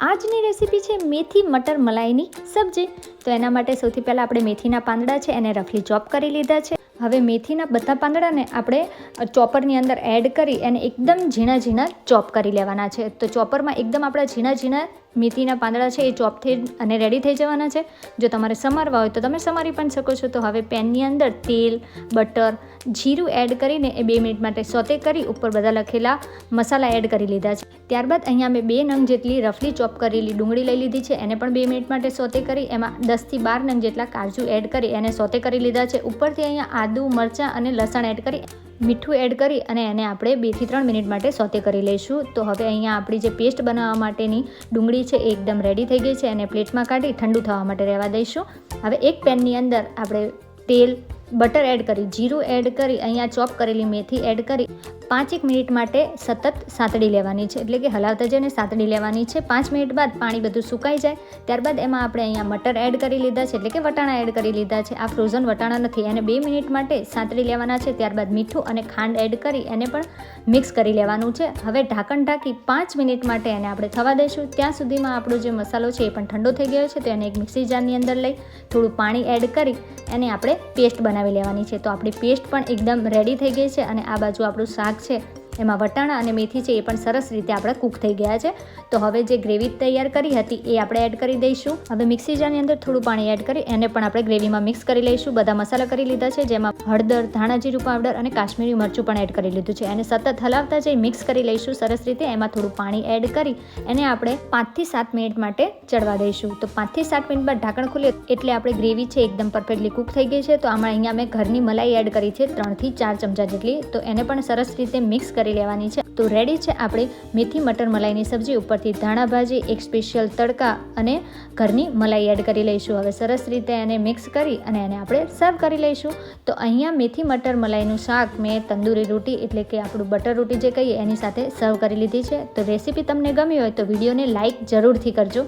આજની રેસીપી છે મેથી મટર મલાઈની સબ્જી। તો એના માટે સૌથી પહેલાં આપણે મેથીના પાંદડા છે એને રફલી ચોપ કરી લીધા છે। હવે મેથીના બધા પાંદડાને આપણે ચોપરની અંદર એડ કરી એને એકદમ ઝીણા ઝીણા ચોપ કરી લેવાના છે। તો ચોપરમાં એકદમ આપણા ઝીણા ઝીણા મેથીના પાંદડા છે એ ચોપ થઈ અને રેડી થઈ જવાના છે। જો તમારે સમારવા હોય તો તમે સમારી પણ શકો છો। તો હવે પેનની અંદર તેલ, બટર, જીરું એડ કરીને એ 2 મિનિટ માટે સોતે કરી ઉપર બધા લખેલા મસાલા એડ કરી લીધા છે। ત્યારબાદ અહીંયા મેં 2 નંગ જેટલી રફલી ચોપ કરેલી ડુંગળી લઈ લીધી છે, એને પણ 2 મિનિટ માટે સોતે કરી એમાં 10 થી 12 નંગ જેટલા કાજુ એડ કરી એને સોતે કરી લીધા છે। ઉપરથી અહીંયા આદુ, મરચાં અને લસણ એડ કરી મીઠું એડ કરી અને એને આપણે 2 થી 3 મિનિટ માટે સોતે કરી લઈશું। તો હવે અહીંયા આપણી જે પેસ્ટ બનાવવા માટેની ડુંગળી છે એ એકદમ રેડી થઈ ગઈ છે। એને પ્લેટમાં કાઢી ઠંડુ થવા માટે રહેવા દઈશું। હવે એક પેનની અંદર આપણે તેલ, બટર એડ કરી, જીરું એડ કરી, અહીંયા ચોપ કરેલી મેથી એડ કરી 5 મિનિટ માટે સતત સાંતળી લેવાની છે, એટલે કે હલાવતા જઈને સાંતળી લેવાની છે। 5 મિનિટ બાદ પાણી બધું સુકાઈ જાય ત્યારબાદ એમાં આપણે અહીંયા મટર એડ કરી લીધા છે, એટલે કે વટાણા એડ કરી લીધા છે। આ ફ્રોઝન વટાણા નથી, એને 2 મિનિટ માટે સાંતળી લેવાના છે। ત્યારબાદ મીઠું અને ખાંડ એડ કરી એને પણ મિક્સ કરી લેવાનું છે। હવે ઢાંકણ ઢાંકી 5 મિનિટ માટે એને આપણે થવા દઈશું। ત્યાં સુધીમાં આપણો જે મસાલો છે એ પણ ઠંડો થઈ ગયો છે। તો એને એક મિક્સી જારની અંદર લઈ થોડું પાણી એડ કરી એને આપણે પેસ્ટ બનાવી લેવાની છે। તો આપણી પેસ્ટ પણ એકદમ રેડી થઈ ગઈ છે અને આ બાજુ આપણું શાક છે એમાં વટાણા અને મેથી છે એ પણ સરસ રીતે આપણે કૂક થઈ ગયા છે। તો હવે જે ગ્રેવી તૈયાર કરી હતી એ આપણે એડ કરી દઈશું। હવે મિક્સી જારની અંદર થોડું પાણી એડ કરી એને પણ આપણે ગ્રેવીમાં મિક્સ કરી લઈશું। બધા મસાલા કરી લીધા છે, જેમાં હળદર, ધાણા જીરું પાવડર અને કાશ્મીરી મરચું પણ એડ કરી લીધું છે। એને સતત હલાવતા જઈ મિક્સ કરી લઈશું સરસ રીતે। એમાં થોડું પાણી એડ કરી એને આપણે 5 થી 7 મિનિટ માટે ચડવા દઈશું। તો 5 થી 7 મિનિટ બાદ ઢાંકણ ખુલે એટલે આપણી ગ્રેવી છે એકદમ પરફેક્ટલી કૂક થઈ ગઈ છે। તો આમાં અહીંયા મેં ઘરની મલાઈ એડ કરી છે 3 થી 4 ચમચા જેટલી। તો એને પણ સરસ રીતે મિક્સ કરી લેવાની છે। તો રેડી છે આપણી મેથી મટર મલાઈની સબ્જી। ઉપરથી ધાણા ભાજી, એક સ્પેશિયલ તડકા અને ઘરની મલાઈ એડ કરી લઈશું। હવે સરસ રીતે એને મિક્સ કરી અને એને આપણે સર્વ કરી લઈશું। તો અહીંયા મેથી મટર મલાઈનું શાક મેં તંદૂરી રોટી એટલે કે આપણું બટર રોટી જે કહીએ એની સાથે સર્વ કરી લીધી છે। તો રેસીપી તમને ગમી હોય તો વિડીયોને લાઇક જરૂરથી કરજો।